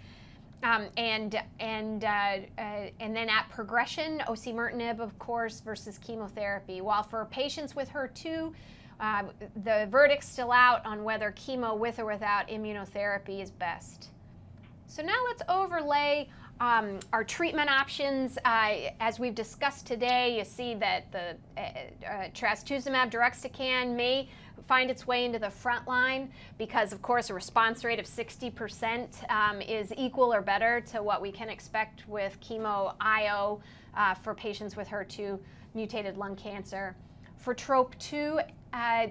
And then at progression, osimertinib, of course, versus chemotherapy. While for patients with HER2, the verdict's still out on whether chemo with or without immunotherapy is best. So now let's overlay our treatment options. As we've discussed today, you see that the trastuzumab deruxtecan may find its way into the front line because, of course, a response rate of 60% is equal or better to what we can expect with chemo IO for patients with HER2 mutated lung cancer. For TROP2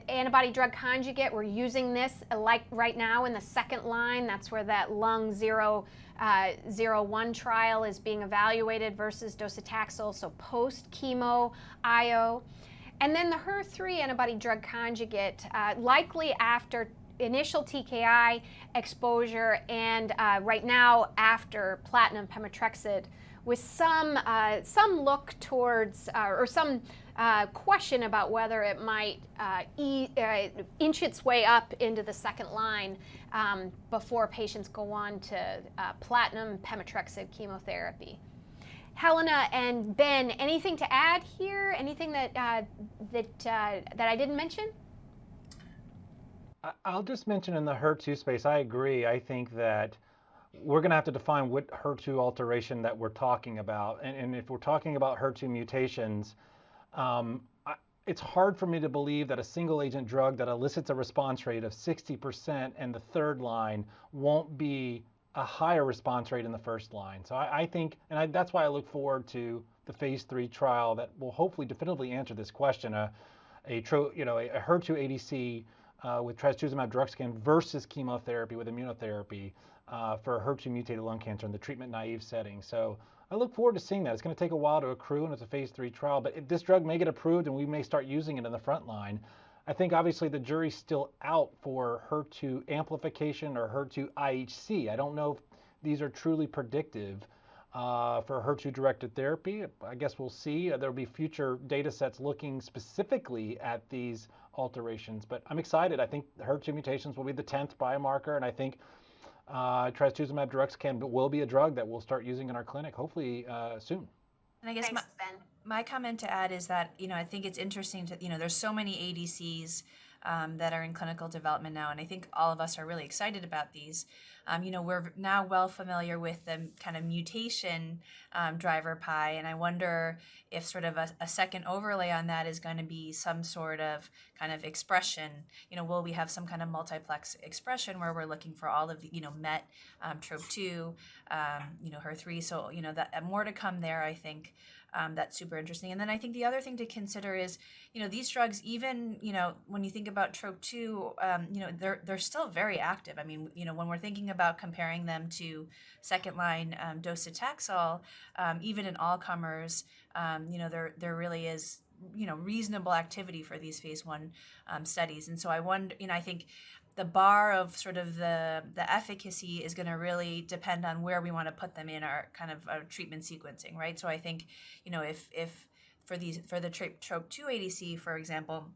antibody drug conjugate, we're using this like right now in the second line. That's where that lung 01 trial is being evaluated versus docetaxel, so post-chemo IO. And then the HER3 antibody drug conjugate, likely after initial TKI exposure and right now after platinum pemetrexed, with some look towards or some question about whether it might inch its way up into the second line before patients go on to platinum pemetrexed chemotherapy. Helena and Ben, anything to add here? Anything that I didn't mention? I'll just mention in the HER2 space, I agree. I think that we're going to have to define what HER2 alteration that we're talking about. And if we're talking about HER2 mutations, it's hard for me to believe that a single agent drug that elicits a response rate of 60% in the third line won't be a higher response rate in the first line. So I think, and that's why I look forward to the phase 3 trial that will hopefully definitively answer this question, a HER2 ADC with trastuzumab deruxtecan versus chemotherapy with immunotherapy for HER2 mutated lung cancer in the treatment naive setting. So I look forward to seeing that. It's going to take a while to accrue, and it's a phase 3 trial, but this drug may get approved and we may start using it in the front line. I think obviously the jury's still out for HER2 amplification or HER2 IHC. I don't know if these are truly predictive for HER2-directed therapy. I guess we'll see. There'll be future data sets looking specifically at these alterations, but I'm excited. I think HER2 mutations will be the 10th biomarker, and I think trastuzumab deruxtecan will be a drug that we'll start using in our clinic hopefully soon. And I guess my comment to add is that, I think it's interesting to, there's so many ADCs that are in clinical development now, and I think all of us are really excited about these. We're now well familiar with the kind of mutation driver pie, and I wonder if sort of a second overlay on that is going to be some sort of kind of expression. Will we have some kind of multiplex expression where we're looking for all of the, MET, TROP2, HER3, so, that more to come there, I think. That's super interesting. And then I think the other thing to consider is, these drugs, even, when you think about TROP2, they're still very active. I mean, when we're thinking about comparing them to second-line docetaxel, even in all comers, there really is, reasonable activity for these phase 1 studies. And so I wonder, I think the bar of sort of the efficacy is going to really depend on where we want to put them in our kind of our treatment sequencing, right? So I think, if for the TROP2 ADC, for example,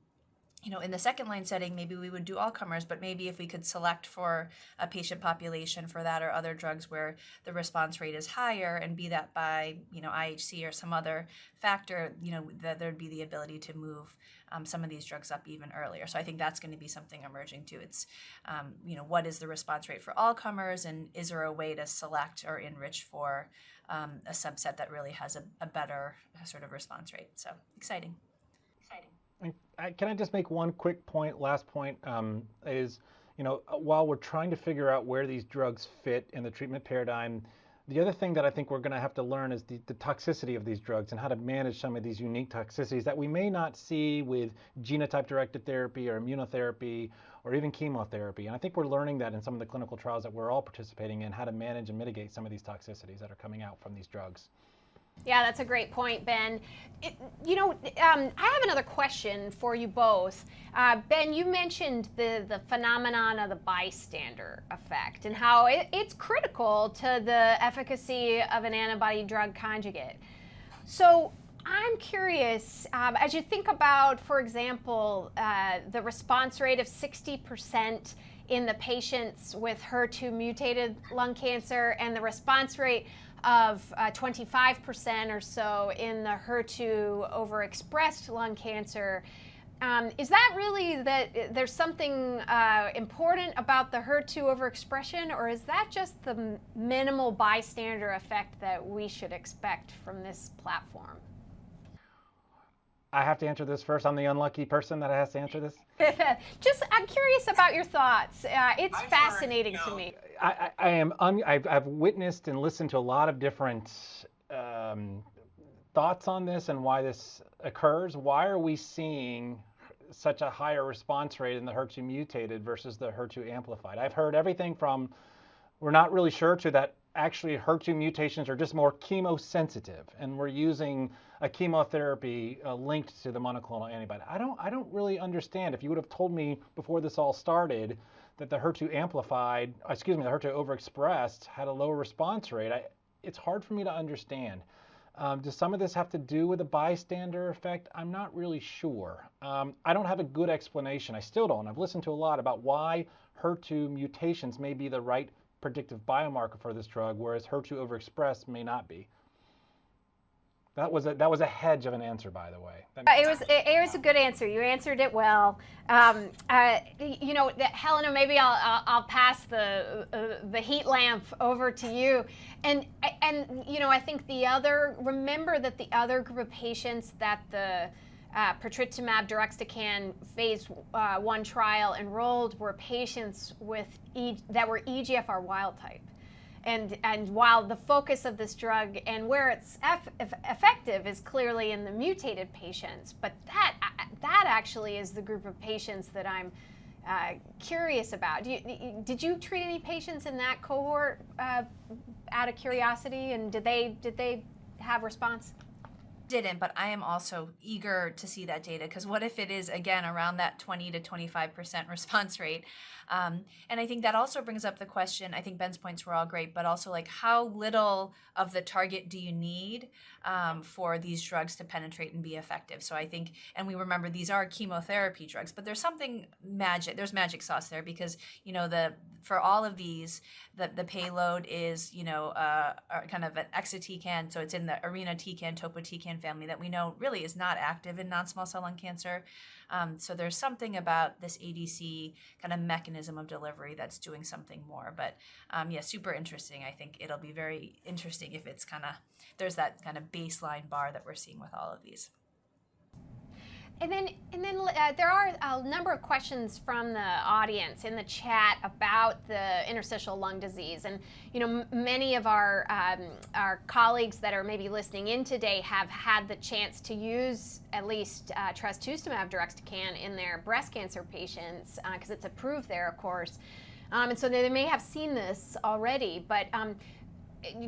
in the second line setting, maybe we would do all comers, but maybe if we could select for a patient population for that or other drugs where the response rate is higher, and be that by, IHC or some other factor, that there'd be the ability to move some of these drugs up even earlier. So I think that's going to be something emerging too. It's, what is the response rate for all comers, and is there a way to select or enrich for a subset that really has a better sort of response rate? So exciting. Can I just make one quick point, last point, is, while we're trying to figure out where these drugs fit in the treatment paradigm, the other thing that I think we're going to have to learn is the toxicity of these drugs and how to manage some of these unique toxicities that we may not see with genotype-directed therapy or immunotherapy or even chemotherapy. And I think we're learning that in some of the clinical trials that we're all participating in, how to manage and mitigate some of these toxicities that are coming out from these drugs. Yeah, that's a great point, Ben. I have another question for you both. Ben, you mentioned the phenomenon of the bystander effect and how it's critical to the efficacy of an antibody drug conjugate. So I'm curious, as you think about, for example, the response rate of 60% in the patients with HER2 mutated lung cancer and the response rate of 25% or so in the HER2 overexpressed lung cancer. Is that really that there's something important about the HER2 overexpression, or is that just the minimal bystander effect that we should expect from this platform? I have to answer this first. I'm the unlucky person that has to answer this. I'm curious about your thoughts. It's fascinating to me. I've witnessed and listened to a lot of different thoughts on this and why this occurs. Why are we seeing such a higher response rate in the HER2 mutated versus the HER2 amplified? I've heard everything from we're not really sure to that actually HER2 mutations are just more chemosensitive and we're using a chemotherapy linked to the monoclonal antibody. I don't really understand. If you would have told me before this all started that the HER2 overexpressed had a lower response rate, it's hard for me to understand. Does some of this have to do with a bystander effect? I'm not really sure. I don't have a good explanation. I still don't. I've listened to a lot about why HER2 mutations may be the right predictive biomarker for this drug, whereas HER2 overexpressed may not be. That was a hedge of an answer, by the way. It was a good answer. You answered it well. Helena, maybe I'll pass the heat lamp over to you. And I think remember that the other group of patients that the patritumab deruxtecan phase 1 trial enrolled were patients that were EGFR wild type. And while the focus of this drug and where it's effective is clearly in the mutated patients, but that actually is the group of patients that I'm curious about. Did you treat any patients in that cohort out of curiosity, and did they have response? Didn't, but I am also eager to see that data, because what if it is again around that 20 to 25% response rate? And I think that also brings up the question, I think Ben's points were all great, but also like how little of the target do you need for these drugs to penetrate and be effective? So I think, and we remember these are chemotherapy drugs, but there's something magic, there's magic sauce there, because for all of these, the payload is kind of an exatecan, so it's in the arena tecan, topotecan cytokine family that we know really is not active in non-small cell lung cancer. So there's something about this ADC kind of mechanism of delivery that's doing something more. But yeah, super interesting. I think it'll be very interesting if it's there's that kind of baseline bar that we're seeing with all of these. And then there are a number of questions from the audience in the chat about the interstitial lung disease. And many of our colleagues that are maybe listening in today have had the chance to use at least trastuzumab deruxtecan in their breast cancer patients because it's approved there, of course. And so they may have seen this already, but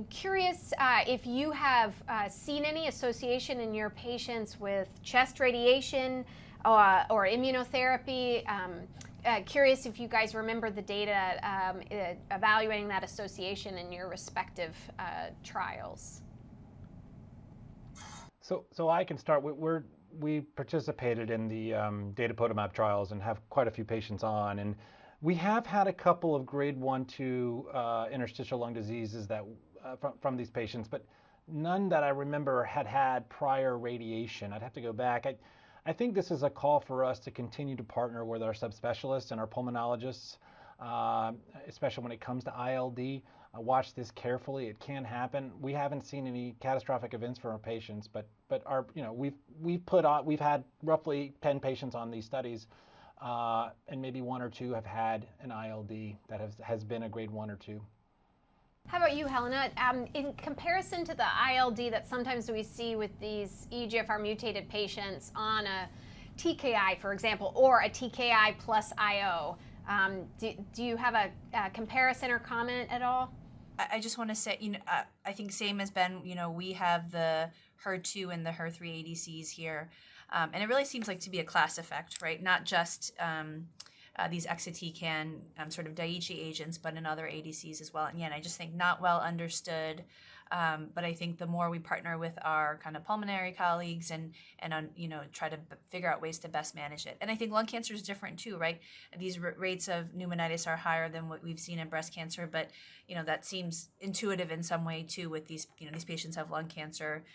curious if you have seen any association in your patients with chest radiation or immunotherapy. Curious if you guys remember the data evaluating that association in your respective trials. So I can start. We participated in the dato-DXd trials and have quite a few patients on, and we have had a couple of grade 1-2 interstitial lung diseases that from these patients, but none that I remember had prior radiation. I'd have to go back. I think this is a call for us to continue to partner with our subspecialists and our pulmonologists, especially when it comes to ILD. Watch this carefully. It can happen. We haven't seen any catastrophic events for our patients, but our we've had roughly 10 patients on these studies. And maybe 1 or 2 have had an ILD that has been a grade 1 or 2. How about you, Helena? In comparison to the ILD that sometimes we see with these EGFR mutated patients on a TKI, for example, or a TKI plus IO, do you have a comparison or comment at all? I just want to say, I think same as Ben, we have the HER2 and the HER3 ADCs here. And it really seems like to be a class effect, right? Not just these exatecan sort of Daiichi agents, but in other ADCs as well. And again, I just think not well understood. But I think the more we partner with our kind of pulmonary colleagues and try to figure out ways to best manage it. And I think lung cancer is different too, right? These rates of pneumonitis are higher than what we've seen in breast cancer, but that seems intuitive in some way too. With these, these patients have lung cancer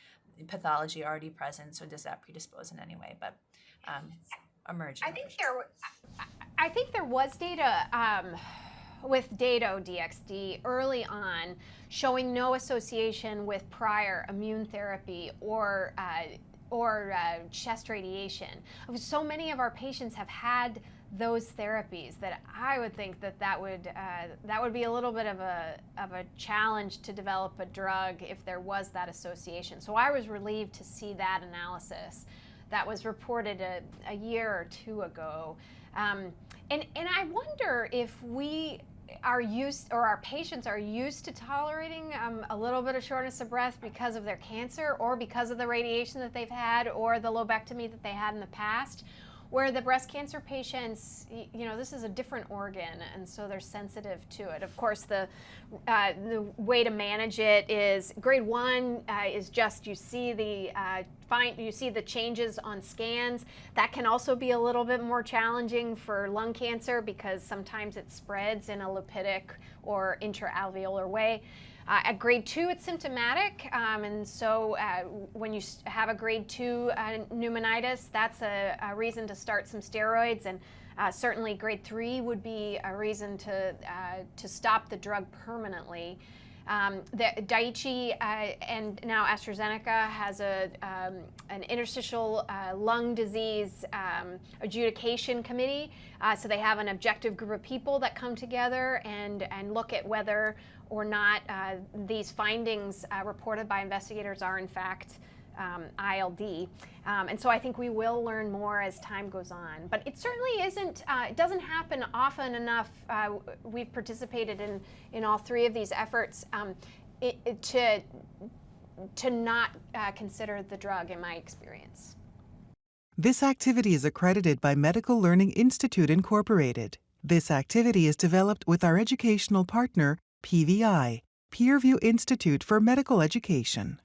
pathology already present, so does that predispose in any way? But emerging. I think there was data with dato-DXd early on showing no association with prior immune therapy or chest radiation. So many of our patients have had those therapies that I would think that would be a little bit of a challenge to develop a drug if there was that association. So I was relieved to see that analysis that was reported a year or 2 ago. And I wonder if we are used, or our patients are used to tolerating a little bit of shortness of breath because of their cancer or because of the radiation that they've had or the lobectomy that they had in the past. Where the breast cancer patients, this is a different organ, and so they're sensitive to it. Of course, the way to manage it is grade 1 is just you see the changes on scans. That can also be a little bit more challenging for lung cancer because sometimes it spreads in a lipidic or intraalveolar way. At grade 2, it's symptomatic, and so when you have a grade 2 pneumonitis, that's a reason to start some steroids, and certainly grade 3 would be a reason to stop the drug permanently. The Daiichi and now AstraZeneca has an interstitial lung disease adjudication committee. So they have an objective group of people that come together and look at whether or not these findings reported by investigators are in fact ILD. And so I think we will learn more as time goes on. But it certainly isn't, it doesn't happen often enough. We've participated in all 3 of these efforts to not consider the drug, in my experience. This activity is accredited by Medical Learning Institute, Incorporated. This activity is developed with our educational partner, PVI, Peerview Institute for Medical Education.